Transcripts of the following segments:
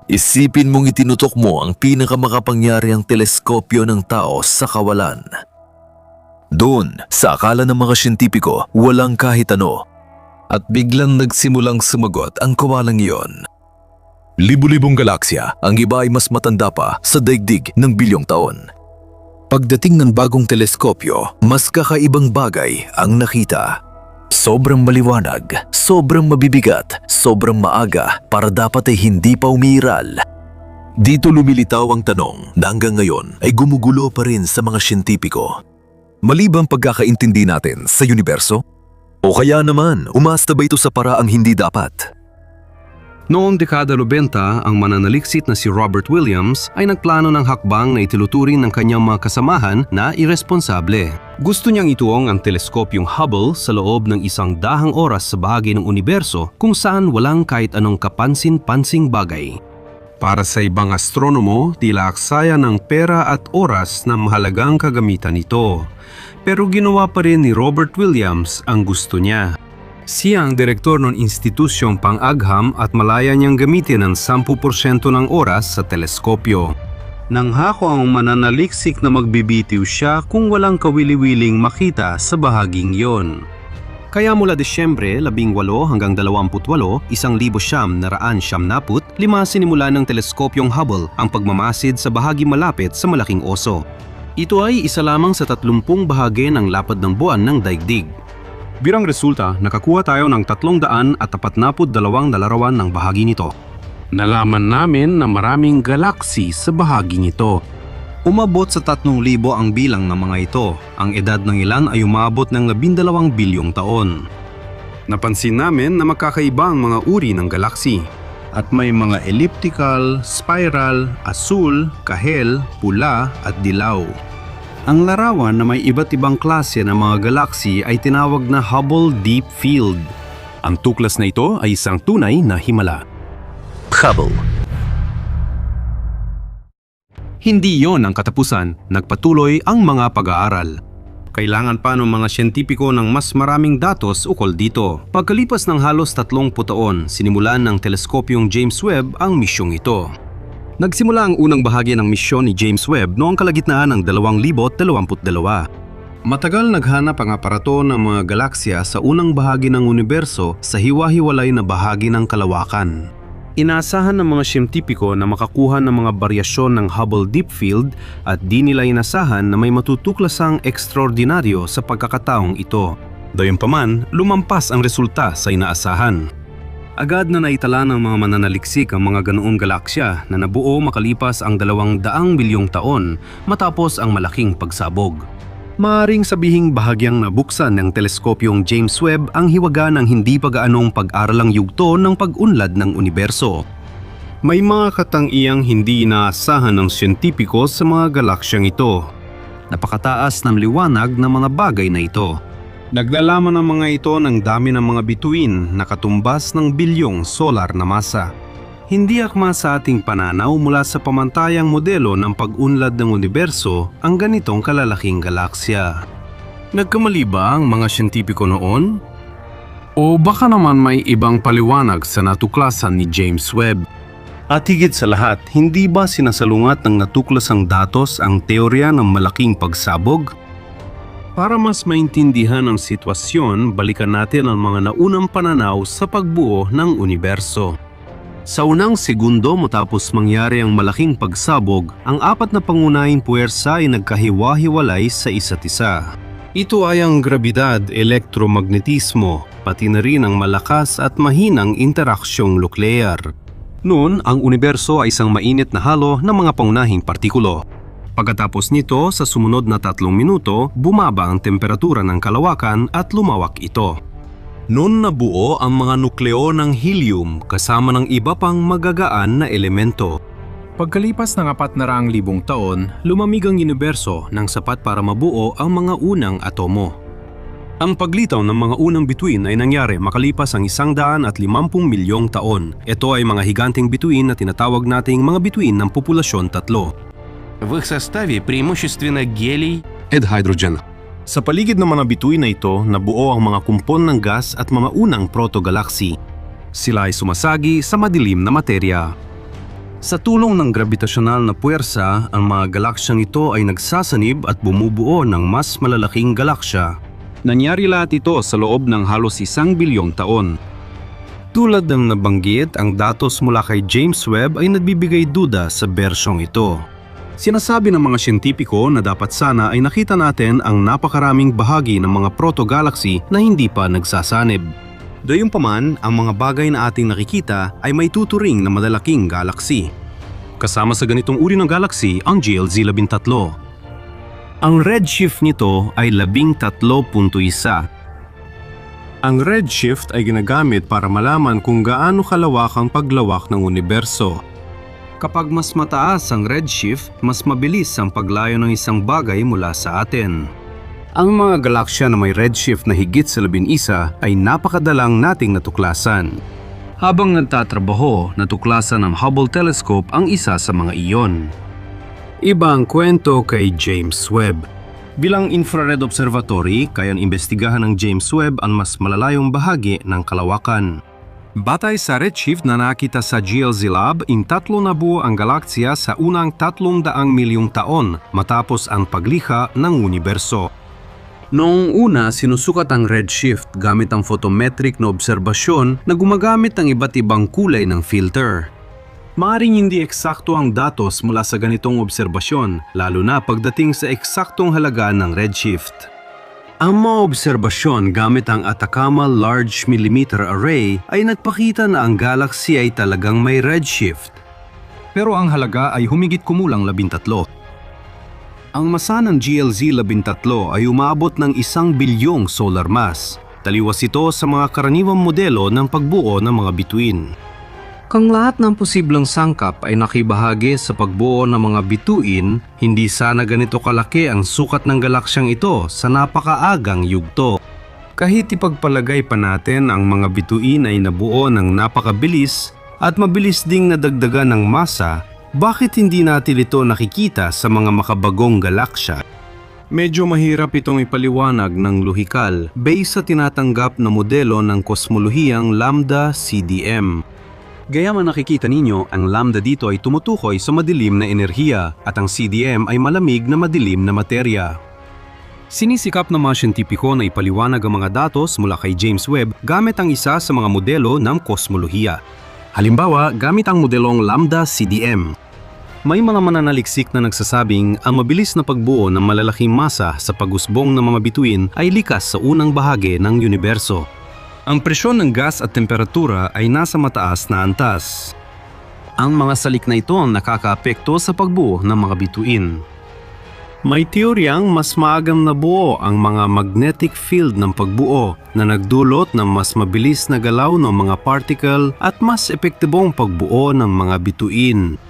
Isipin mong itinutok mo ang pinakamakapangyarihang teleskopyo ng tao sa kawalan. Doon, sa akala ng mga siyentipiko, walang kahit ano. At biglang nagsimulang sumagot ang kawalang iyon. Libu-libong galaksya, ang iba ay mas matanda pa sa daigdig ng bilyong taon. Pagdating ng bagong teleskopyo, mas kakaibang bagay ang nakita. Sobrang maliwanag, sobrang mabibigat, sobrang maaga para dapat ay hindi pa umiiral. Dito lumilitaw ang tanong na hanggang ngayon ay gumugulo pa rin sa mga siyentipiko. Mali bang pagkakaintindi natin sa universo? O kaya naman, umasta ba ito sa paraang hindi dapat? Noong dekada 90, ang mananaliksit na si Robert Williams ay nagplano ng hakbang na itiluturing ng kanyang mga kasamahan na iresponsable. Gusto niyang ituong ang teleskopyong Hubble sa loob ng 100 oras sa bahagi ng universo kung saan walang kahit anong kapansin-pansing bagay. Para sa ibang astronomo, tila aksaya ng pera at oras na mahalagang kagamitan nito. Pero ginawa pa rin ni Robert Williams ang gusto niya. Siya ang direktor ng institusyong pang-agham at malaya niyang gamitin ang 10% ng oras sa teleskopyo. Nanghako ang mananaliksik na magbibitiw siya kung walang kawili-wiling makita sa bahaging yon. Kaya mula Desyembre 18 hanggang 28, 1975, sinimula ng teleskopyong Hubble ang pagmamasid sa bahagi malapit sa malaking oso. Ito ay isa lamang sa 30 bahagi ng lapad ng buwan ng daigdig. Birang resulta, nakakuha tayo ng 342 na larawan ng bahagi nito. Nalaman namin na maraming galaksi sa bahagi nito. Umabot sa 3,000 ang bilang ng mga ito. Ang edad ng ilan ay umabot ng 12 bilyong taon. Napansin namin na magkakaiba ang mga uri ng galaksi. At may mga elliptical, spiral, asul, kahel, pula at dilaw. Ang larawan na may iba't ibang klase ng mga galaksi ay tinawag na Hubble Deep Field. Ang tuklas na ito ay isang tunay na himala. Hubble. Hindi yon ang katapusan, nagpatuloy ang mga pag-aaral. Kailangan pa ng mga siyentipiko ng mas maraming datos ukol dito. Pagkalipas ng halos 30 taon, sinimulan ng teleskopyong James Webb ang misyong ito. Nagsimula ang unang bahagi ng misyon ni James Webb noong kalagitnaan ng 2022. Matagal naghanap ang aparato ng mga galaksya sa unang bahagi ng universo sa hiwa-hiwalay na bahagi ng kalawakan. Inaasahan ng mga siyentipiko na makakuha ng mga baryasyon ng Hubble Deep Field at di nila inasahan na may matutuklasang ekstraordinaryo sa pagkakataong ito. Gayunpaman, lumampas ang resulta sa inaasahan. Agad na naitala ng mga mananaliksik ang mga ganoong galaksya na nabuo makalipas ang 200 bilyong taon matapos ang malaking pagsabog. Maaring sabihing bahagyang nabuksan ng teleskopyong James Webb ang hiwaga ng hindi pag-aanong pag-aralang yugto ng pag-unlad ng universo. May mga katangiang hindi inaasahan ng siyentipiko sa mga galaksyang ito. Napakataas ng liwanag ng mga bagay na ito. Naglalaman ng mga ito ng dami ng mga bituin na katumbas ng bilyong solar na masa. Hindi akma sa ating pananaw mula sa pamantayang modelo ng pag-unlad ng universo ang ganitong kalalaking galaksya. Nagkamali ba ang mga siyentipiko noon? O baka naman may ibang paliwanag sa natuklasan ni James Webb? At higit sa lahat, hindi ba sinasalungat ng natuklasang datos ang teorya ng malaking pagsabog? Para mas maintindihan ang sitwasyon, balikan natin ang mga naunang pananaw sa pagbuo ng universo. Sa unang segundo matapos mangyari ang malaking pagsabog, ang 4 na pangunahing puwersa ay nagkahiwa-hiwalay sa isa't isa. Ito ay ang grabidad, elektromagnetismo, pati na rin ang malakas at mahinang interaksyong nuklear. Noon, ang universo ay isang mainit na halo ng mga pangunahing partikulo. Pagkatapos nito, sa sumunod na 3 minuto, bumaba ang temperatura ng kalawakan at lumawak ito. Noon nabuo ang mga nukleo ng helium kasama ng iba pang magagaan na elemento. Pagkalipas ng 400,000 taon, lumamig ang universo ng sapat para mabuo ang mga unang atomo. Ang paglitaw ng mga unang bituin ay nangyari makalipas ang 150 milyong taon. Ito ay mga higanting bituin na tinatawag nating mga bituin ng populasyon 3. В их составе преимущественно гелий and hydrogen. Sa paligid ng mga bituin na ito, nabuo ang mga kumpon ng gas at mga unang protogalaksi. Sila ay sumasagi sa madilim na materya. Sa tulong ng gravitasyonal na puwersa, ang mga galaksyang ito ay nagsasanib at bumubuo ng mas malalaking galaksya. Nangyari lahat ito sa loob ng halos 1 bilyong taon. Tulad ng nabanggit, ang datos mula kay James Webb ay nagbibigay duda sa bersyong ito. Sinasabi ng mga siyentipiko na dapat sana ay nakita natin ang napakaraming bahagi ng mga proto-galaxy na hindi pa nagsasanib. Gayunpaman, ang mga bagay na ating nakikita ay may tuturing na malalaking galaxy. Kasama sa ganitong uri ng galaxy ang GLZ-13. Ang redshift nito ay 13.1. Ang redshift ay ginagamit para malaman kung gaano kalawak ang paglawak ng universo. Kapag mas mataas ang redshift, mas mabilis ang paglayo ng isang bagay mula sa atin. Ang mga galaksya na may redshift na higit sa 11 ay napakadalang nating natuklasan. Habang nagtatrabaho, natuklasan ng Hubble Telescope ang isa sa mga iyon. Iba ang kwento kay James Webb. Bilang infrared observatory, kayang imbestigahan ng James Webb ang mas malalayong bahagi ng kalawakan. Batay sa redshift na nakita sa GLZ Lab, intatlo na buo ang galaksya sa unang 300 milyong taon matapos ang paglikha ng universo. Noong una, sinusukat ang redshift gamit ang photometric na obserbasyon na gumagamit ng iba't ibang kulay ng filter. Maaring hindi eksakto ang datos mula sa ganitong obserbasyon, lalo na pagdating sa eksaktong halaga ng redshift. Ang mga obserbasyon gamit ang Atacama Large Millimeter Array ay nagpakita na ang galaxy ay talagang may redshift. Pero ang halaga ay humigit kumulang 13. Ang masa ng GLZ-13 ay umabot ng 1 bilyong solar mass. Taliwas ito sa mga karaniwang modelo ng pagbuo ng mga bituin. Kung lahat ng posibleng sangkap ay nakibahagi sa pagbuo ng mga bituin, hindi sana ganito kalaki ang sukat ng galaksyang ito sa napakaagang yugto. Kahit ipagpalagay pa natin ang mga bituin ay nabuo ng napakabilis at mabilis ding nadagdagan ng masa, bakit hindi natin ito nakikita sa mga makabagong galaksya? Medyo mahirap itong ipaliwanag ng lohikal based sa tinatanggap na modelo ng kosmolohiyang Lambda CDM. Gaya man nakikita ninyo, ang lambda dito ay tumutukoy sa madilim na enerhiya at ang CDM ay malamig na madilim na materya. Sinisikap ng mga siyentipiko na ipaliwanag ang mga datos mula kay James Webb gamit ang isa sa mga modelo ng kosmolohiya. Halimbawa, gamit ang modelong Lambda CDM. May mga mananaliksik na nagsasabing ang mabilis na pagbuo ng malalaking masa sa pag-usbong ng mga bituin ay likas sa unang bahagi ng universo. Ang presyon ng gas at temperatura ay nasa mataas na antas. Ang mga salik na ito ang nakakaapekto sa pagbuo ng mga bituin. May teoryang mas maagang nabuo ang mga magnetic field ng pagbuo na nagdulot ng mas mabilis na galaw ng mga particle at mas epektibong pagbuo ng mga bituin.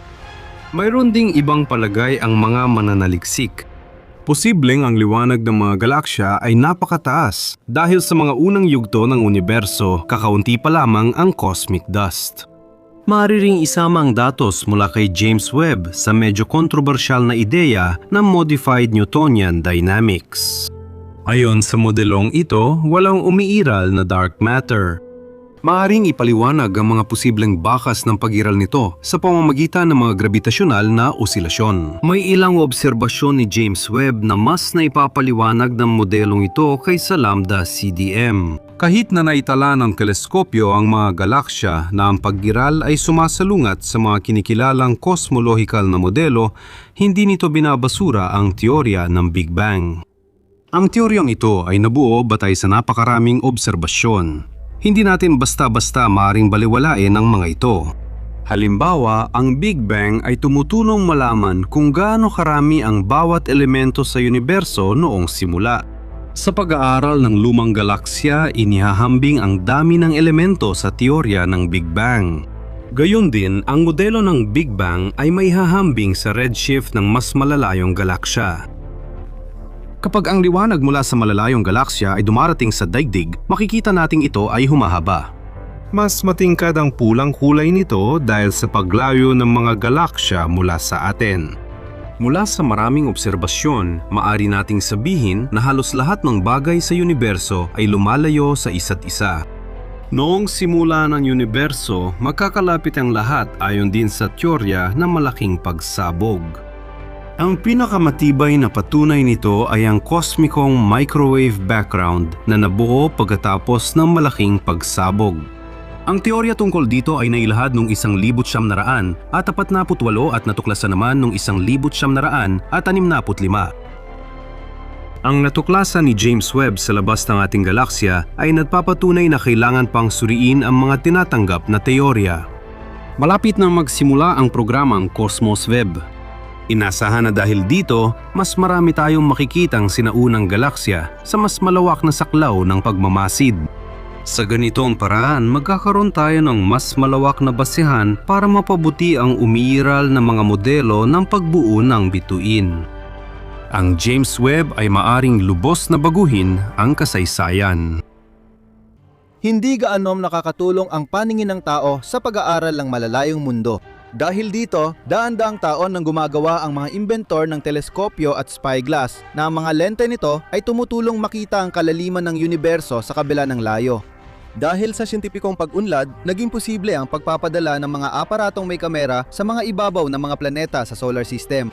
Mayroon ding ibang palagay ang mga mananaliksik. Posibleng ang liwanag ng mga galaksya ay napakataas dahil sa mga unang yugto ng universo, kakaunti pa lamang ang cosmic dust. Maaari ring isama ang datos mula kay James Webb sa medyo kontrobersyal na ideya ng modified Newtonian dynamics. Ayon sa modelong ito, walang umiiral na dark matter. Maaaring ipaliwanag ang mga posibleng bakas ng pag-iral nito sa pamamagitan ng mga gravitasyonal na osilasyon. May ilang obserbasyon ni James Webb na mas naipapaliwanag ng modelong ito kaysa Lambda CDM. Kahit na naitala ng teleskopyo ang mga galaksya na ang pag-iral ay sumasalungat sa mga kinikilalang cosmological na modelo, hindi nito binabasura ang teorya ng Big Bang. Ang teoryang ito ay nabuo batay sa napakaraming obserbasyon. Hindi natin basta-basta maaaring baliwalain ang mga ito. Halimbawa, ang Big Bang ay tumutulong malaman kung gaano karami ang bawat elemento sa universo noong simula. Sa pag-aaral ng lumang galaksya, inihahambing ang dami ng elemento sa teorya ng Big Bang. Gayon din, ang modelo ng Big Bang ay may hahambing sa redshift ng mas malalayong galaksya. Kapag ang liwanag mula sa malalayong galaksya ay dumarating sa daigdig, makikita nating ito ay humahaba. Mas matingkad ang pulang kulay nito dahil sa paglayo ng mga galaksya mula sa atin. Mula sa maraming obserbasyon, maaari nating sabihin na halos lahat ng bagay sa universo ay lumalayo sa isa't isa. Noong simula ng universo, magkakalapit ang lahat ayon din sa teorya ng malaking pagsabog. Ang pinakamatibay na patunay nito ay ang kosmikong microwave background na nabuo pagkatapos ng malaking pagsabog. Ang teorya tungkol dito ay nailahad noong 1900 at 48 at natuklasan naman noong 1900 at 65. Ang natuklasan ni James Webb sa labas ng ating galaksya ay nagpapatunay na kailangan pang suriin ang mga tinatanggap na teorya. Malapit nang magsimula ang programang Cosmos Web. Inasahan na dahil dito, mas marami tayong makikitang sinaunang galaksya sa mas malawak na saklaw ng pagmamasid. Sa ganitong paraan, magkakaroon tayo ng mas malawak na basehan para mapabuti ang umiiral na mga modelo ng pagbuo ng bituin. Ang James Webb ay maaring lubos na baguhin ang kasaysayan. Hindi gaanom nakakatulong ang paningin ng tao sa pag-aaral ng malalayong mundo. Dahil dito, daan-daang taon nang gumagawa ang mga inventor ng teleskopyo at spyglass na ang mga lente nito ay tumutulong makita ang kalaliman ng universo sa kabila ng layo. Dahil sa siyentipikong pag-unlad, naging posible ang pagpapadala ng mga aparatong may kamera sa mga ibabaw ng mga planeta sa solar system.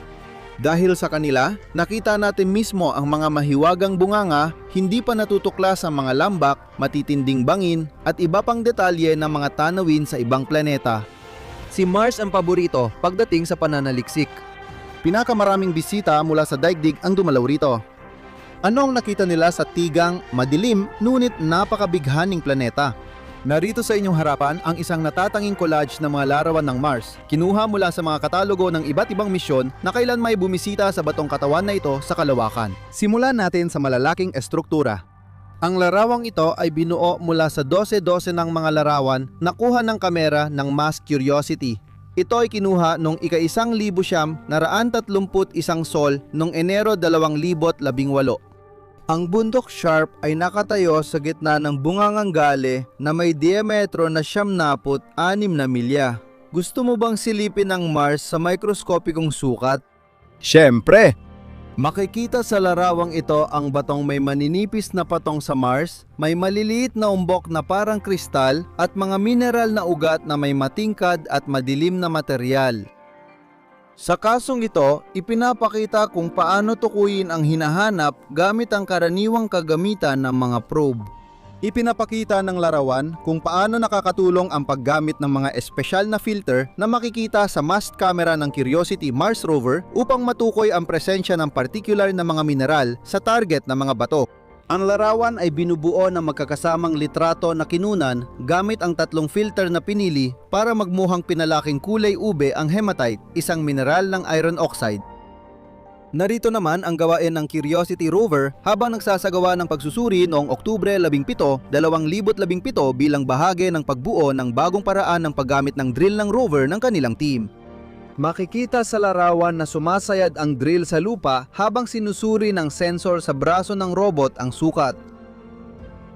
Dahil sa kanila, nakita natin mismo ang mga mahiwagang bunganga, hindi pa natutuklas ang mga lambak, matitinding bangin, at iba pang detalye ng mga tanawin sa ibang planeta. Si Mars ang paborito pagdating sa pananaliksik. Pinakamaraming bisita mula sa daigdig ang dumalaw rito. Ano ang nakita nila sa tigang, madilim, ngunit napakabighaning planeta? Narito sa inyong harapan ang isang natatanging collage ng mga larawan ng Mars, kinuha mula sa mga katalogo ng iba't ibang misyon na kailan may bumisita sa batong katawan na ito sa kalawakan. Simulan natin sa malalaking estruktura. Ang larawang ito ay binuo mula sa 12-12 ng mga larawan na kuha ng kamera ng Mass Curiosity. Ito ay kinuha noong ika-1931 Sol noong Enero 2018. Ang bundok Sharp ay nakatayo sa gitna ng bungangang gale na may diametro na 76 na milya. Gusto mo bang silipin ang Mars sa mikroskopikong sukat? Siyempre! Makikita sa larawang ito ang batong may maninipis na patong sa Mars, may maliliit na umbok na parang kristal at mga mineral na ugat na may matingkad at madilim na material. Sa kasong ito, ipinapakita kung paano tukuyin ang hinahanap gamit ang karaniwang kagamitan ng mga probe. Ipinapakita ng larawan kung paano nakakatulong ang paggamit ng mga espesyal na filter na makikita sa mast camera ng Curiosity Mars rover upang matukoy ang presensya ng particular na mga mineral sa target na mga bato. Ang larawan ay binubuo ng magkakasamang litrato na kinunan gamit ang 3 filter na pinili para magmuhang pinalaking kulay ube ang hematite, isang mineral ng iron oxide. Narito naman ang gawain ng Curiosity rover habang nagsasagawa ng pagsusuri noong Oktubre 17, 2017 bilang bahagi ng pagbuo ng bagong paraan ng paggamit ng drill ng rover ng kanilang team. Makikita sa larawan na sumasayad ang drill sa lupa habang sinusuri ng sensor sa braso ng robot ang sukat.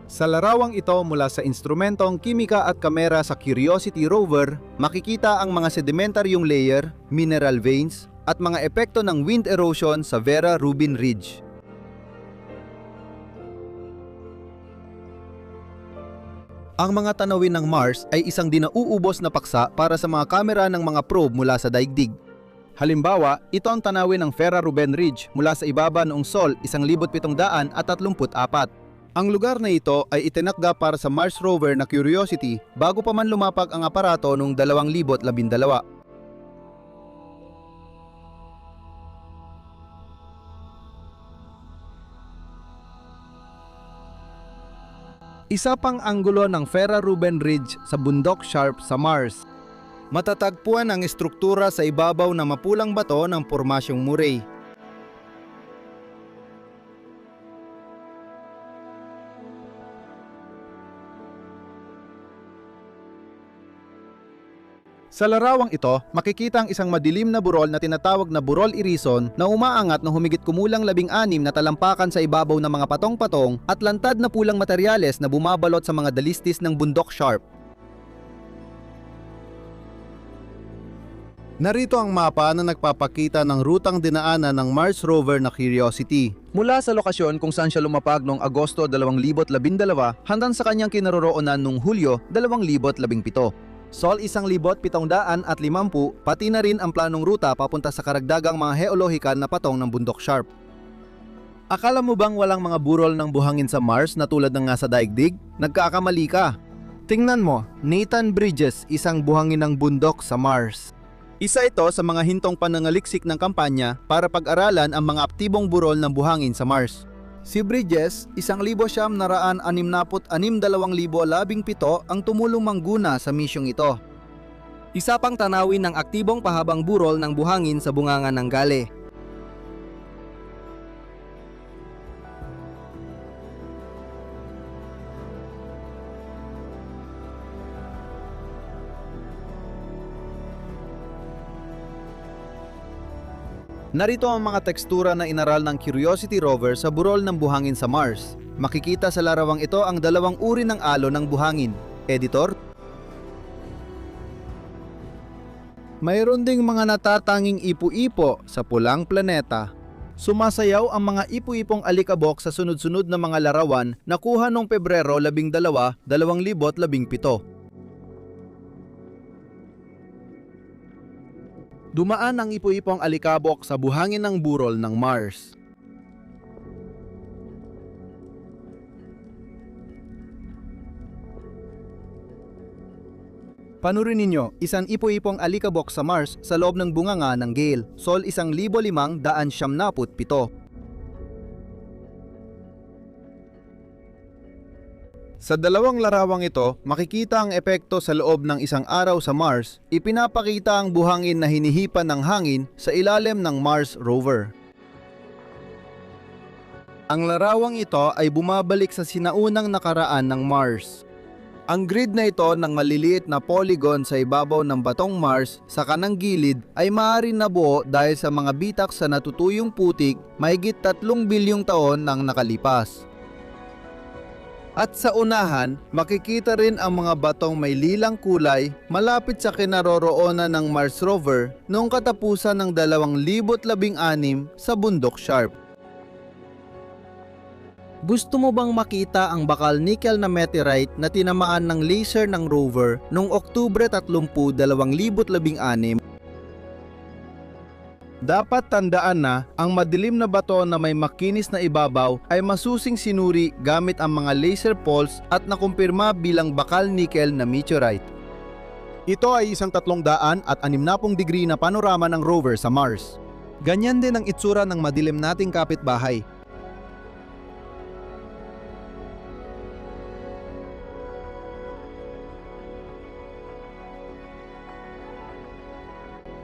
Sa larawang ito mula sa instrumentong kimika at kamera sa Curiosity rover, makikita ang mga sedimentaryong layer, mineral veins, at mga epekto ng wind erosion sa Vera Rubin Ridge. Ang mga tanawin ng Mars ay isang dinauubos na paksa para sa mga kamera ng mga probe mula sa daigdig. Halimbawa, ito ang tanawin ng Vera Rubin Ridge mula sa ibaba noong Sol 1734. Ang lugar na ito ay itinakda para sa Mars rover na Curiosity bago pa man lumapag ang aparato noong 2012. Isa pang anggulo ng Vera Rubin Ridge sa bundok Sharp sa Mars. Matatagpuan ang estruktura sa ibabaw ng mapulang bato ng Pormasyong Murray. Sa larawang ito, makikita ang isang madilim na burol na tinatawag na Burol Irison na umaangat na humigit kumulang 16 na talampakan sa ibabaw ng mga patong-patong at lantad na pulang materyales na bumabalot sa mga dalistis ng bundok Sharp. Narito ang mapa na nagpapakita ng rutang dinaanan ng Mars rover na Curiosity. Mula sa lokasyon kung saan siya lumapag noong Agosto 2012 hanggang sa kanyang kinaroroonan noong Hulyo 2017. Sol 1,750 pati na rin ang planong ruta papunta sa karagdagang mga geolohikal na patong ng bundok Sharp. Akala mo bang walang mga burol ng buhangin sa Mars na tulad ng nga sa daigdig? Nagkakamali ka. Tingnan mo, Nathan Bridges, isang buhangin ng bundok sa Mars. Isa ito sa mga hintong panangaliksik ng kampanya para pag-aralan ang mga aktibong burol ng buhangin sa Mars. Si Bridges, 1,966,2017 ang tumulong mangguna sa misyong ito. Isa pang tanawin ng aktibong pahabang burol ng buhangin sa bunganga ng Gale. Narito ang mga tekstura na inaral ng Curiosity rover sa burol ng buhangin sa Mars. Makikita sa larawang ito ang dalawang uri ng alo ng buhangin. Editor? Mayroon ding mga natatanging ipu-ipo sa pulang planeta. Sumasayaw ang mga ipu-ipong alikabok sa sunod-sunod na mga larawan na kuha noong Pebrero 12, 2017. Dumaan ang ipu-ipong alikabok sa buhangin ng burol ng Mars. Panurin ninyo, isang ipu-ipong alikabok sa Mars sa loob ng bunganga ng Gale, Sol 1,577. Sa dalawang larawang ito, makikita ang epekto sa loob ng isang araw sa Mars. Ipinapakita ang buhangin na hinihipan ng hangin sa ilalim ng Mars rover. Ang larawang ito ay bumabalik sa sinaunang nakaraan ng Mars. Ang grid na ito ng maliliit na polygon sa ibabaw ng batong Mars sa kanang gilid ay maaaring nabuo dahil sa mga bitak sa natutuyong putik mahigit 3 bilyong taon nang nakalipas. At sa unahan, makikita rin ang mga batong may lilang kulay malapit sa kinaroroonan ng Mars rover noong katapusan ng 2016 sa bundok Sharp. Gusto mo bang makita ang bakal nickel na meteorite na tinamaan ng laser ng rover noong Oktubre 30, 2016? Dapat tandaan na ang madilim na bato na may makinis na ibabaw ay masusing sinuri gamit ang mga laser pulse at nakumpirma bilang bakal nickel na meteorite. Ito ay isang 360 degree na panorama ng rover sa Mars. Ganyan din ang itsura ng madilim nating kapitbahay.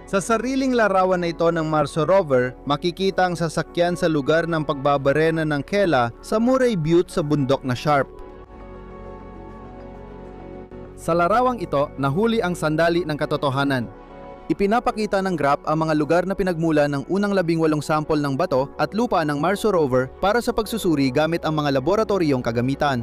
Sa sariling larawan na ito ng Mars rover, makikita ang sasakyan sa lugar ng pagbabarena ng Kela sa Murray Butte sa bundok na Sharp. Sa larawang ito, nahuli ang sandali ng katotohanan. Ipinapakita ng graph ang mga lugar na pinagmula ng unang 18 sample ng bato at lupa ng Mars rover para sa pagsusuri gamit ang mga laboratoryong kagamitan.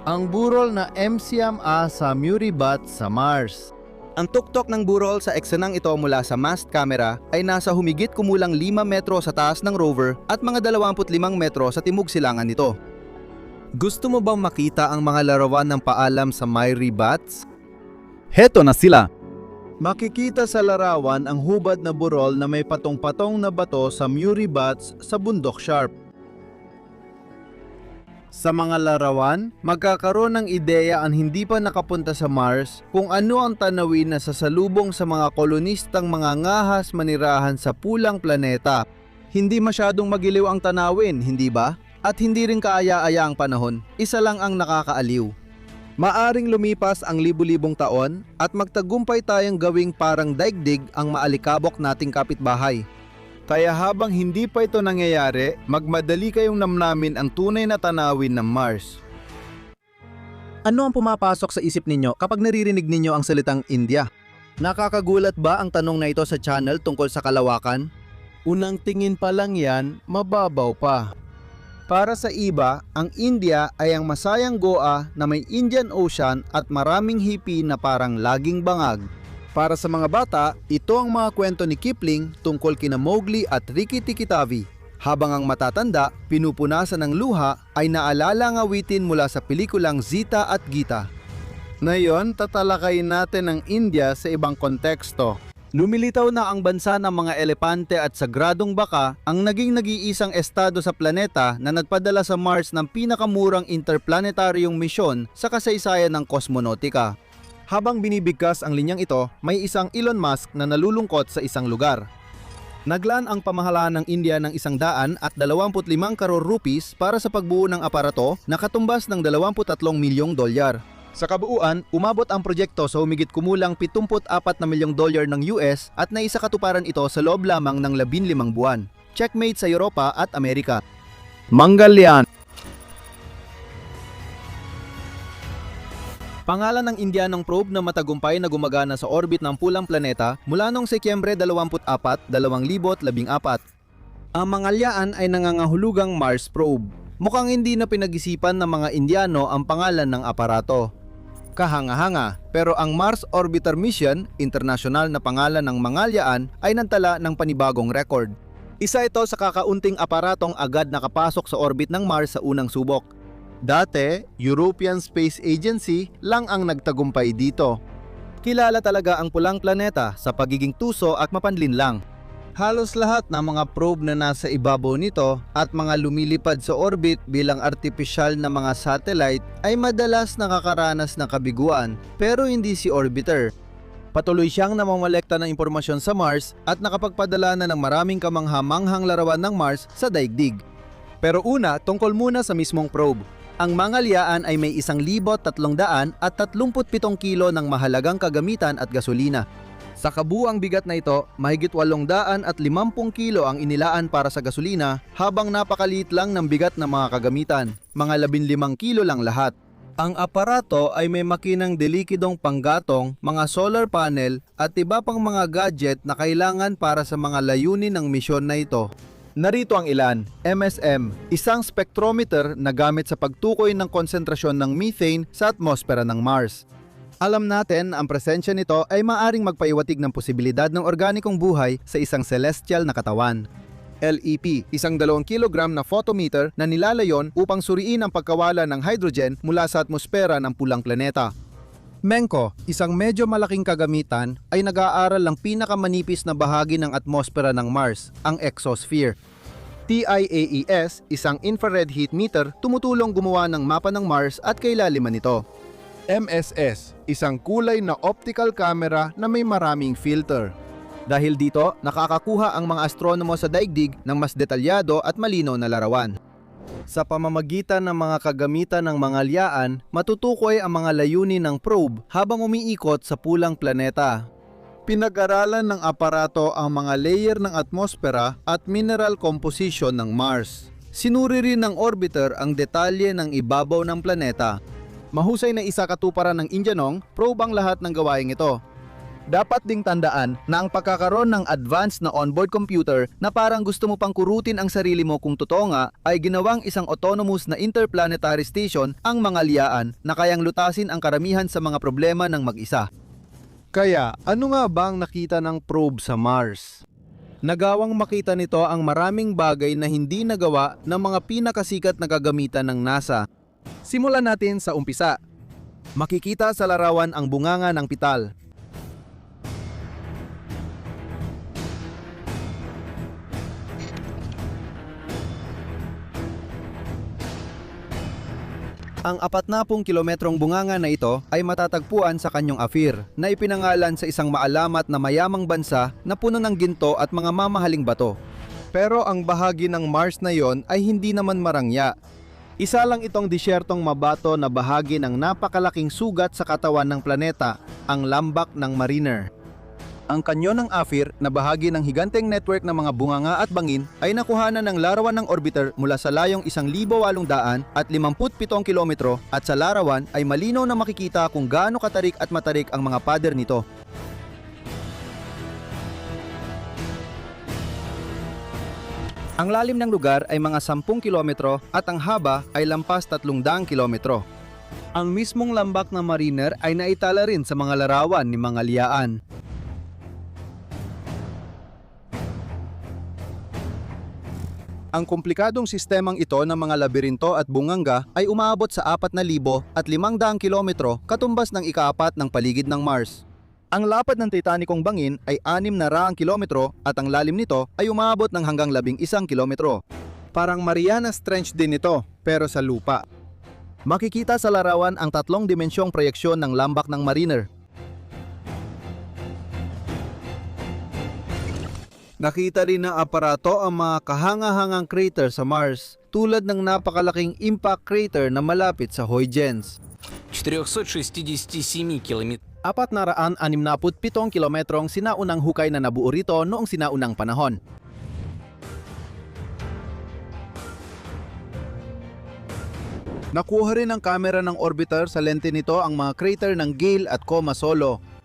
Ang burol na MCMA sa Murray Butte sa Mars. Ang tuktok ng burol sa eksenang ito mula sa mast camera ay nasa humigit kumulang 5 metro sa taas ng rover at mga 25 metro sa timog silangan nito. Gusto mo bang makita ang mga larawan ng paalam sa Murray Butte? Heto na sila! Makikita sa larawan ang hubad na burol na may patong-patong na bato sa Murray Butte sa bundok Sharp. Sa mga larawan, magkakaroon ng ideya ang hindi pa nakapunta sa Mars kung ano ang tanawin na sasalubong sa mga kolonistang mga ngahas manirahan sa pulang planeta. Hindi masyadong magiliw ang tanawin, hindi ba? At hindi rin kaaya-aya ang panahon, isa lang ang nakakaaliw. Maaring lumipas ang libu-libong taon at magtagumpay tayong gawing parang daigdig ang maalikabok nating kapitbahay. Kaya habang hindi pa ito nangyayari, magmadali kayong namnamin ang tunay na tanawin ng Mars. Ano ang pumapasok sa isip ninyo kapag naririnig ninyo ang salitang India? Nakakagulat ba ang tanong na ito sa channel tungkol sa kalawakan? Unang tingin pa lang yan, mababaw pa. Para sa iba, ang India ay ang masayang Goa na may Indian Ocean at maraming hipi na parang laging bangag. Para sa mga bata, ito ang mga kwento ni Kipling tungkol kina Mowgli at Rikki-Tikki-Tavi. Habang ang matatanda, pinupunasan ng luha ay naalala ang awitin mula sa pelikulang Zita at Gita. Ngayon, tatalakayin natin ang India sa ibang konteksto. Lumilitaw na ang bansa ng mga elepante at sagradong baka ang naging nag-iisang estado sa planeta na nagpadala sa Mars ng pinakamurang interplanetaryong misyon sa kasaysayan ng kosmonautika. Habang binibigkas ang linyang ito, may isang Elon Musk na nalulungkot sa isang lugar. Naglaan ang pamahalaan ng India ng 125 crore rupees para sa pagbuo ng aparato na katumbas ng 23 milyong dolyar. Sa kabuuan, umabot ang proyekto sa humigit kumulang 74 na milyong dolyar ng US at naisakatuparan ito sa loob lamang ng 15 buwan. Checkmate sa Europa at Amerika. Mangalyaan. Pangalan ng Indianong probe na matagumpay na gumagana sa orbit ng pulang planeta mula noong Setyembre 24, 2014. Ang Mangalyaan ay nangangahulugang Mars probe. Mukhang hindi na pinag-isipan ng mga Indiano ang pangalan ng aparato. Kahanga-hanga, pero ang Mars Orbiter Mission, internasyonal na pangalan ng Mangalyaan, ay nantala ng panibagong record. Isa ito sa kakaunting aparatong agad nakapasok sa orbit ng Mars sa unang subok. Dati, European Space Agency lang ang nagtagumpay dito. Kilala talaga ang pulang planeta sa pagiging tuso at mapanlinlang. Halos lahat ng mga probe na nasa ibabaw nito at mga lumilipad sa orbit bilang artipisyal na mga satellite ay madalas nakakaranas ng kabiguan, pero hindi si orbiter. Patuloy siyang namamolekta ng impormasyon sa Mars at nakapagpadala na ng maraming kamangha-manghang larawan ng Mars sa daigdig. Pero una, tungkol muna sa mismong probe. Ang Mangalyaan ay may 1,337 kilo ng mahalagang kagamitan at gasolina. Sa kabuuang bigat na ito, mahigit 850 kilo ang inilaan para sa gasolina habang napakaliit lang ng bigat ng mga kagamitan, mga 15 kilo lang lahat. Ang aparato ay may makinang delikidong panggatong, mga solar panel at iba pang mga gadget na kailangan para sa mga layunin ng misyon na ito. Narito ang ilan. MSM, isang spectrometer na gamit sa pagtukoy ng konsentrasyon ng methane sa atmosfera ng Mars. Alam natin ang presensya nito ay maaring magpaiwatig ng posibilidad ng organikong buhay sa isang celestial na katawan. LEP, isang 2 kilogram na photometer na nilalayon upang suriin ang pagkawala ng hydrogen mula sa atmosfera ng pulang planeta. MENCO, isang medyo malaking kagamitan, ay nag-aaral ng pinakamanipis na bahagi ng atmosfera ng Mars, ang exosphere. TIAES, isang infrared heat meter, tumutulong gumawa ng mapa ng Mars at kailaliman nito. MSS, isang kulay na optical camera na may maraming filter. Dahil dito, nakakakuha ang mga astronomo sa daigdig ng mas detalyado at malinaw na larawan. Sa pamamagitan ng mga kagamitan ng Mangalyaan, matutukoy ang mga layunin ng probe habang umiikot sa pulang planeta. Pinag-aralan ng aparato ang mga layer ng atmosfera at mineral composition ng Mars. Sinuri rin ng orbiter ang detalye ng ibabaw ng planeta. Mahusay na isakatuparan ng Indianong probe ang lahat ng gawaing ito. Dapat ding tandaan na ang pagkakaroon ng advanced na onboard computer na parang gusto mo pang kurutin ang sarili mo kung totoo nga ay ginawang isang autonomous na interplanetary station ang Mangalyaan na kayang lutasin ang karamihan sa mga problema ng mag-isa. Kaya, ano nga bang nakita ng probe sa Mars? Nagawang makita nito ang maraming bagay na hindi nagawa ng mga pinakasikat na gagamitan ng NASA. Simulan natin sa umpisa. Makikita sa larawan ang bunganga ng pital. Ang 40 kilometrong bunganga na ito ay matatagpuan sa kanyang Afir na ipinangalan sa isang maalamat na mayamang bansa na puno ng ginto at mga mamahaling bato. Pero ang bahagi ng Mars na yon ay hindi naman marangya. Isa lang itong disyertong mabato na bahagi ng napakalaking sugat sa katawan ng planeta, ang lambak ng Mariner. Ang kanyon ng Afir na bahagi ng higanteng network ng mga bunganga at bangin ay nakuhanan ng larawan ng orbiter mula sa layong 1,857 kilometro at sa larawan ay malinaw na makikita kung gaano katarik at matarik ang mga pader nito. Ang lalim ng lugar ay mga 10 kilometro at ang haba ay lampas 300 kilometro. Ang mismong lambak ng Mariner ay naitala rin sa mga larawan ni Mangalyaan. Ang komplikadong sistemang ito ng mga labirinto at bunganga ay umaabot sa 4,500 kilometro katumbas ng ika-4 ng paligid ng Mars. Ang lapad ng Titanicong bangin ay 600 kilometro at ang lalim nito ay umaabot ng hanggang 11 kilometro. Parang Marianas Trench din ito, pero sa lupa. Makikita sa larawan ang 3 dimensyong proyeksyon ng lambak ng Mariner. Nakita rin ng aparato ang mga kahanga-hangang crater sa Mars, tulad ng napakalaking impact crater na malapit sa Huygens. 467 километров. 467 kilometrong sinaunang hukay na nabuo rito noong sinaunang panahon. Nakuha rin ng kamera ng orbiter sa lente nito ang mga crater ng Gale at Coma Solo.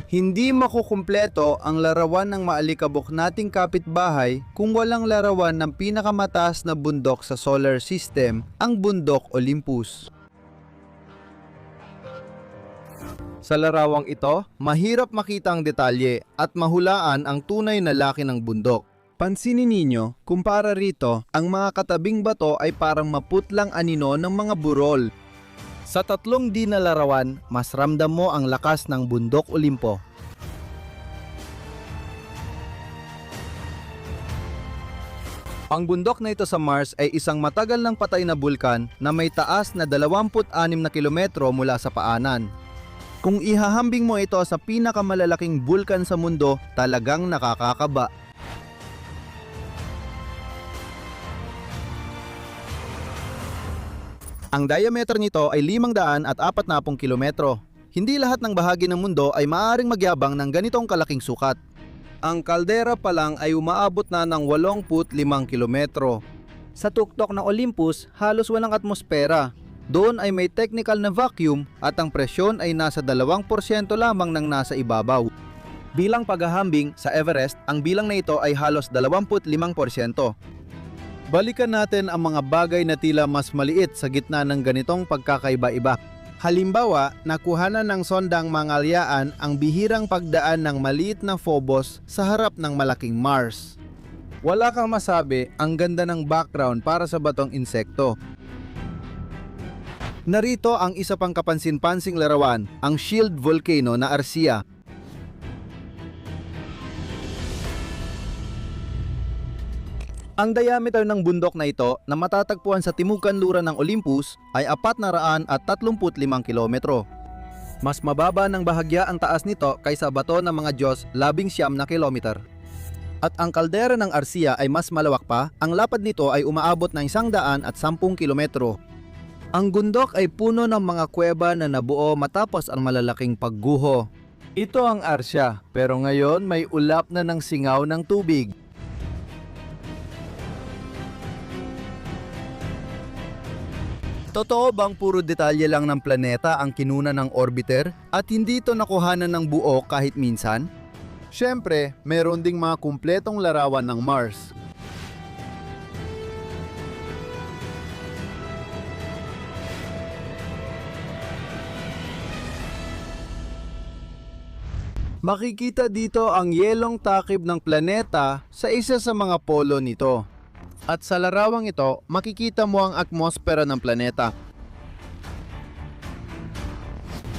Hindi makukumpleto ang larawan ng maalikabok nating kapitbahay kung walang larawan ng pinakamataas na bundok sa solar system, ang bundok Olympus. Sa larawang ito, mahirap makita ang detalye at mahulaan ang tunay na laki ng bundok. Pansinin ninyo, kumpara rito, ang mga katabing bato ay parang maputlang anino ng mga burol. Sa 3D na larawan, mas ramdam mo ang lakas ng bundok Olimpo. Ang bundok na ito sa Mars ay isang matagal ng patay na bulkan na may taas na 26 na kilometro mula sa paanan. Kung ihahambing mo ito sa pinakamalalaking bulkan sa mundo, talagang nakakakaba. Ang diameter nito ay 540 kilometro. Hindi lahat ng bahagi ng mundo ay maaaring magyabang ng ganitong kalaking sukat. Ang kaldera pa lang ay umaabot na ng 85 kilometro. Sa tuktok ng Olympus, halos walang atmosfera. Doon ay may technical na vacuum at ang presyon ay nasa 2% lamang ng nasa ibabaw. Bilang paghahambing sa Everest, ang bilang na ito ay halos 25%. Balikan natin ang mga bagay na tila mas maliit sa gitna ng ganitong pagkakaiba-iba. Halimbawa, nakuhanan ng sondang Mangalyaan ang bihirang pagdaan ng maliit na Phobos sa harap ng malaking Mars. Wala kang masabi, ang ganda ng background para sa batong insekto. Narito ang isa pang kapansin-pansing larawan, ang shield volcano na Arsia. Ang diameter ng bundok na ito na matatagpuan sa timog kanluran ng Olympus ay 435 kilometro. Mas mababa ng bahagya ang taas nito kaysa bato ng mga Diyos 19 na kilometer. At ang kaldera ng Arsia ay mas malawak pa, ang lapad nito ay umaabot ng 110 kilometro. Ang bundok ay puno ng mga kuweba na nabuo matapos ang malalaking pagguho. Ito ang Arsia, pero ngayon may ulap na ng singaw ng tubig. Totoo bang puro detalye lang ng planeta ang kinuna ng orbiter at hindi ito nakuhanan ng buo kahit minsan? Siyempre, meron ding mga kumpletong larawan ng Mars. Makikita dito ang yelong takip ng planeta sa isa sa mga polo nito. At sa larawang ito, makikita mo ang atmosfera ng planeta.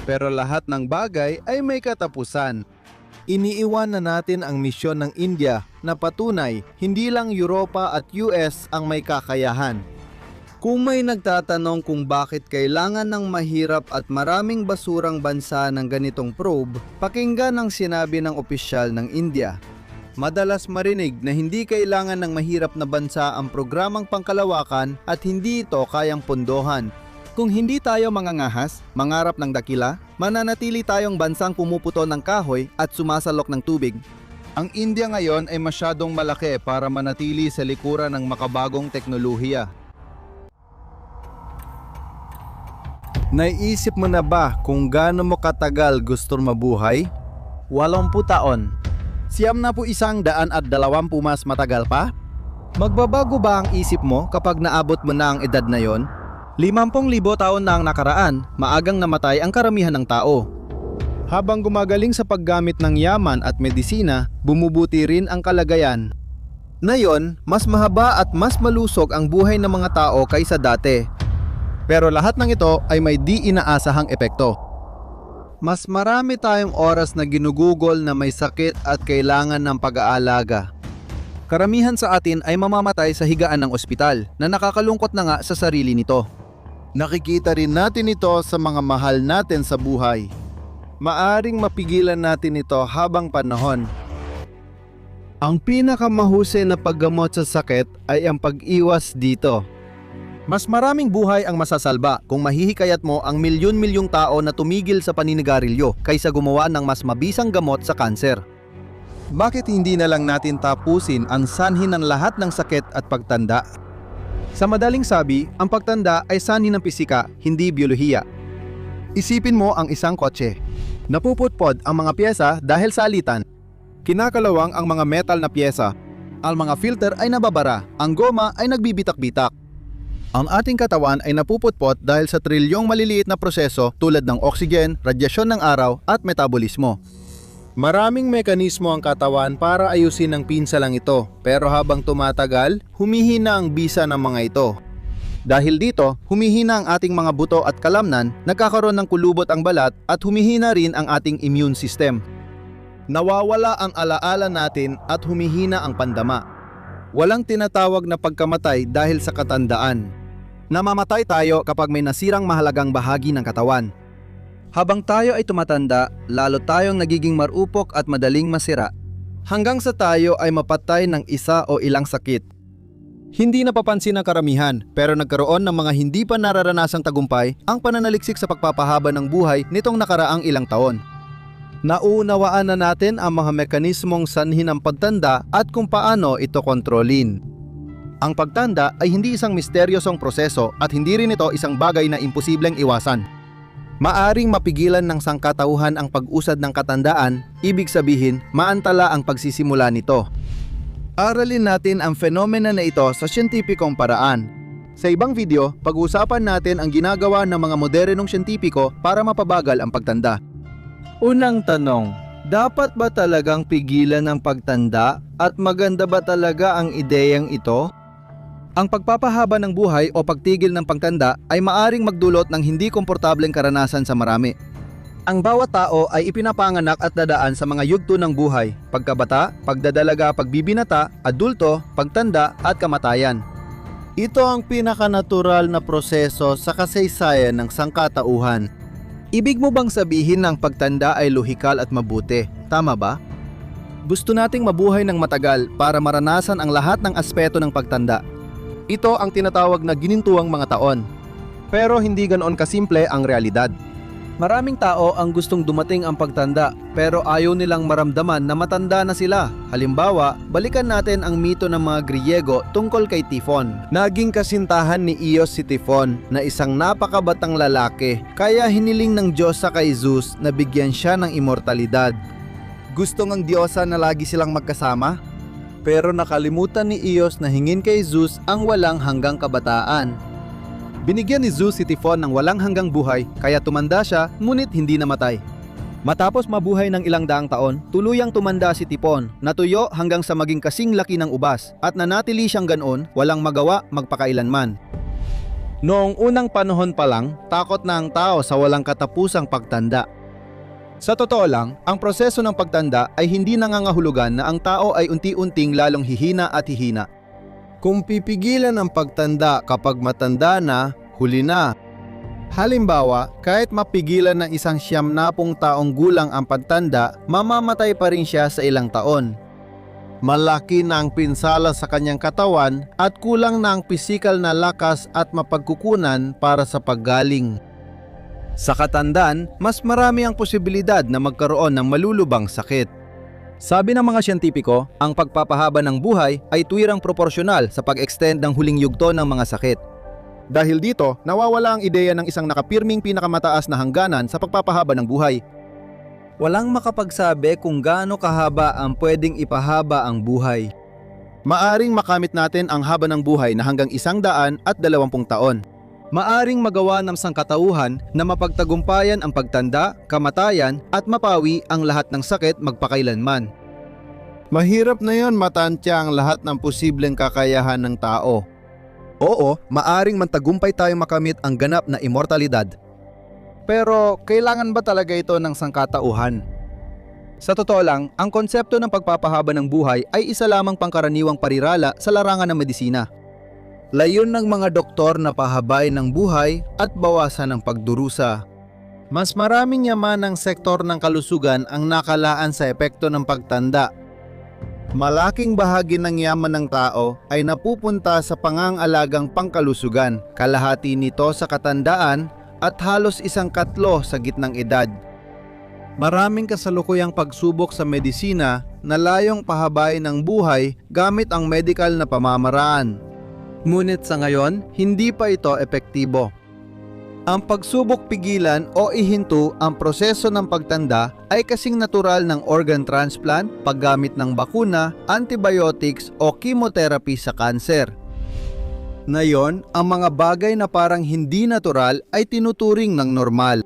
Pero lahat ng bagay ay may katapusan. Iniiwan na natin ang misyon ng India na patunay hindi lang Europa at US ang may kakayahan. Kung may nagtatanong kung bakit kailangan ng mahirap at maraming basurang bansa ng ganitong probe, pakinggan ang sinabi ng opisyal ng India. Madalas marinig na hindi kailangan ng mahirap na bansa ang programang pangkalawakan at hindi ito kayang pondohan. Kung hindi tayo mangangahas, mangarap ng dakila, mananatili tayong bansang pumuputo ng kahoy at sumasalok ng tubig. Ang India ngayon ay masyadong malaki para manatili sa likuran ng makabagong teknolohiya. Naiisip mo na ba kung gaano mo katagal gusto mabuhay? 80 taon. 120 mas matagal pa? Magbabago ba ang isip mo kapag naabot mo na ang edad na yon? 50,000 taon na ang nakaraan, maagang namatay ang karamihan ng tao. Habang gumagaling sa paggamit ng yaman at medisina, bumubuti rin ang kalagayan. Ngayon, mas mahaba at mas malusog ang buhay ng mga tao kaysa dati. Pero lahat ng ito ay may di inaasahang epekto. Mas marami tayong oras na ginugugol na may sakit at kailangan ng pag-aalaga. Karamihan sa atin ay mamamatay sa higaan ng ospital na nakakalungkot na nga sa sarili nito. Nakikita rin natin ito sa mga mahal natin sa buhay. Maaring mapigilan natin ito habang panahon. Ang pinakamahusay na paggamot sa sakit ay ang pag-iwas dito. Mas maraming buhay ang masasalba kung mahihikayat mo ang milyon-milyong tao na tumigil sa paninigarilyo kaysa gumawa ng mas mabisang gamot sa kanser. Bakit hindi na lang natin tapusin ang sanhi ng lahat ng sakit at pagtanda? Sa madaling sabi, ang pagtanda ay sanhi ng pisika, hindi biyolohiya. Isipin mo ang isang kotse. Napuputpod ang mga pyesa dahil sa alitan. Kinakalawang ang mga metal na pyesa. Ang mga filter ay nababara, ang goma ay nagbibitak-bitak. Ang ating katawan ay napuputpot dahil sa trilyong maliliit na proseso tulad ng oxygen, radyasyon ng araw at metabolismo. Maraming mekanismo ang katawan para ayusin ang pinsalang ito, pero habang tumatagal, humihina ang bisa ng mga ito. Dahil dito, humihina ang ating mga buto at kalamnan, nagkakaroon ng kulubot ang balat at humihina rin ang ating immune system. Nawawala ang alaala natin at humihina ang pandama. Walang tinatawag na pagkamatay dahil sa katandaan. Namamatay tayo kapag may nasirang mahalagang bahagi ng katawan. Habang tayo ay tumatanda, lalo tayong nagiging marupok at madaling masira. Hanggang sa tayo ay mapatay ng isa o ilang sakit. Hindi napapansin ng karamihan, pero nagkaroon ng mga hindi pa nararanasang tagumpay ang pananaliksik sa pagpapahaba ng buhay nitong nakaraang ilang taon. Nauunawaan na natin ang mga mekanismong sanhi ng pagtanda at kung paano ito kontrolin. Ang pagtanda ay hindi isang misteryosong proseso at hindi rin ito isang bagay na imposibleng iwasan. Maaring mapigilan ng sangkatauhan ang pag-usad ng katandaan, ibig sabihin, maantala ang pagsisimula nito. Aralin natin ang fenomena na ito sa siyentipikong paraan. Sa ibang video, pag-uusapan natin ang ginagawa ng mga modernong siyentipiko para mapabagal ang pagtanda. Unang tanong, dapat ba talagang pigilan ang pagtanda at maganda ba talaga ang ideyang ito? Ang pagpapahaba ng buhay o pagtigil ng pagtanda ay maaring magdulot ng hindi komportableng karanasan sa marami. Ang bawat tao ay ipinapanganak at dadaan sa mga yugto ng buhay, pagkabata, pagdadalaga, pagbibinata, adulto, pagtanda at kamatayan. Ito ang pinakanatural na proseso sa kasaysayan ng sangkatauhan. Ibig mo bang sabihin na ang pagtanda ay lohikal at mabuti? Tama ba? Gusto nating mabuhay ng matagal para maranasan ang lahat ng aspeto ng pagtanda. Ito ang tinatawag na ginintuang mga taon. Pero hindi ganoon kasimple ang realidad. Maraming tao ang gustong dumating ang pagtanda pero ayaw nilang maramdaman na matanda na sila. Halimbawa, balikan natin ang mito ng mga Griyego tungkol kay Tifon. Naging kasintahan ni Eos si Tifon na isang napakabatang lalaki, kaya hiniling ng Diyos sa kay Zeus na bigyan siya ng immortalidad. Gusto ng Diyosa na lagi silang magkasama? Pero nakalimutan ni Eos na hingin kay Zeus ang walang hanggang kabataan. Binigyan ni Zeus si Tifon ng walang hanggang buhay kaya tumanda siya ngunit hindi namatay. Matapos mabuhay ng ilang daang taon, tuluyang tumanda si Tifon, natuyo hanggang sa maging kasing laki ng ubas at nanatili siyang ganoon, walang magawa magpakailanman. Noong unang panahon pa lang, takot na ang tao sa walang katapusang pagtanda. Sa totoo lang, ang proseso ng pagtanda ay hindi nangangahulugan na ang tao ay unti-unting lalong hihina at hihina. Kung pipigilan ang pagtanda kapag matanda na, huli na. Halimbawa, kahit mapigilan ng isang 90 taong gulang ang pagtanda, mamamatay pa rin siya sa ilang taon. Malaki na ang pinsala sa kanyang katawan at kulang na ang pisikal na lakas at mapagkukunan para sa paggaling. Sa katandaan, mas marami ang posibilidad na magkaroon ng malulubang sakit. Sabi ng mga siyentipiko, ang pagpapahaba ng buhay ay tuwirang proporsyonal sa pag-extend ng huling yugto ng mga sakit. Dahil dito, nawawala ang ideya ng isang nakapirming pinakamataas na hangganan sa pagpapahaba ng buhay. Walang makapagsabi kung gaano kahaba ang pwedeng ipahaba ang buhay. Maaring makamit natin ang haba ng buhay na hanggang 120 taon. Maaring magawa ng sangkatauhan na mapagtagumpayan ang pagtanda, kamatayan at mapawi ang lahat ng sakit magpakailanman. Mahirap na yon matantya ang lahat ng posibleng kakayahan ng tao. Oo, maaring mantagumpay tayong makamit ang ganap na immortalidad. Pero kailangan ba talaga ito ng sangkatauhan? Sa totoo lang, ang konsepto ng pagpapahaba ng buhay ay isa lamang pangkaraniwang parirala sa larangan ng medisina. Layon ng mga doktor na pahabay ng buhay at bawasan ang pagdurusa. Mas maraming yaman ng sektor ng kalusugan ang nakalaan sa epekto ng pagtanda. Malaking bahagi ng yaman ng tao ay napupunta sa pangangalagang pangkalusugan, kalahati nito sa katandaan at halos 1/4 sa gitnang edad. Maraming kasalukuyang pagsubok sa medisina na layong pahabain ng buhay gamit ang medical na pamamaraan. Ngunit sa ngayon, hindi pa ito epektibo. Ang pagsubok pigilan o ihinto ang proseso ng pagtanda ay kasing natural ng organ transplant, paggamit ng bakuna, antibiotics o chemotherapy sa kanser. Ngayon, ang mga bagay na parang hindi natural ay tinuturing ng normal.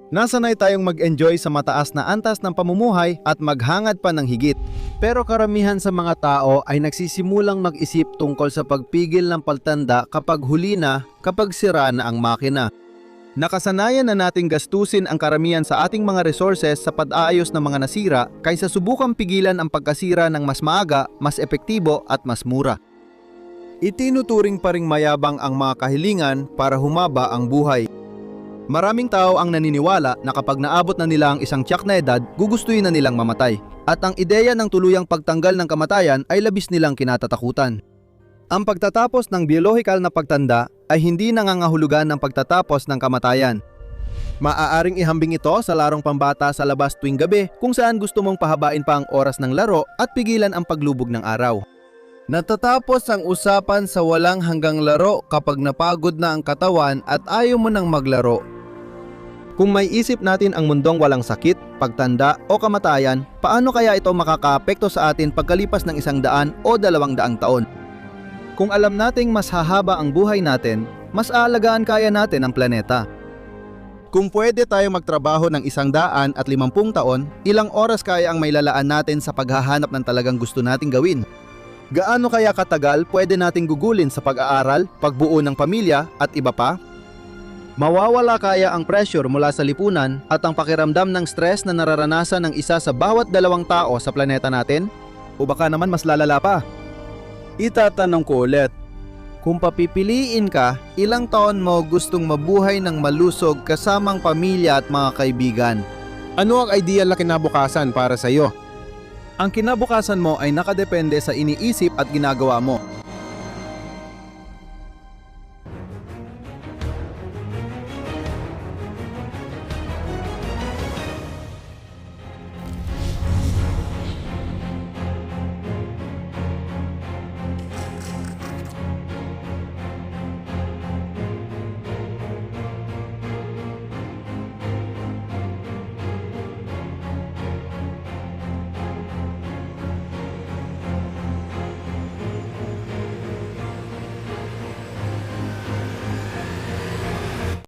Nasanay tayong mag-enjoy sa mataas na antas ng pamumuhay at maghangad pa ng higit. Pero karamihan sa mga tao ay nagsisimulang mag-isip tungkol sa pagpigil ng pagtanda kapag huli na, kapag sira na ang makina. Nakasanayan na nating gastusin ang karamihan sa ating mga resources sa pag-aayos ng mga nasira kaysa subukang pigilan ang pagkasira ng mas maaga, mas epektibo at mas mura. Itinuturing pa ring mayabang ang mga kahilingan para humaba ang buhay. Maraming tao ang naniniwala na kapag naabot na nila ang isang tiyak na edad, gugustuhin na nilang mamatay. At ang ideya ng tuluyang pagtanggal ng kamatayan ay labis nilang kinatatakutan. Ang pagtatapos ng biolohikal na pagtanda ay hindi nangangahulugan ng pagtatapos ng kamatayan. Maaaring ihambing ito sa larong pambata sa labas tuwing gabi kung saan gusto mong pahabain pa ang oras ng laro at pigilan ang paglubog ng araw. Natatapos ang usapan sa walang hanggang laro kapag napagod na ang katawan at ayaw mo nang maglaro. Kung may isip natin ang mundong walang sakit, pagtanda o kamatayan, paano kaya ito makakaapekto sa atin pagkalipas ng 100 o 200 taon? Kung alam nating mas hahaba ang buhay natin, mas aalagaan kaya natin ang planeta. Kung pwede tayong magtrabaho ng 150 taon, ilang oras kaya ang mailalaan natin sa paghahanap ng talagang gusto nating gawin? Gaano kaya katagal pwede nating gugulin sa pag-aaral, pagbuo ng pamilya at iba pa? Mawawala kaya ang pressure mula sa lipunan at ang pakiramdam ng stress na nararanasan ng isa sa bawat 2 tao sa planeta natin? O baka naman mas lalala pa? Itatanong ko ulit, kung papipiliin ka, ilang taon mo gustong mabuhay ng malusog kasamang pamilya at mga kaibigan? Ano ang ideal na kinabukasan para sa iyo? Ang kinabukasan mo ay nakadepende sa iniisip at ginagawa mo.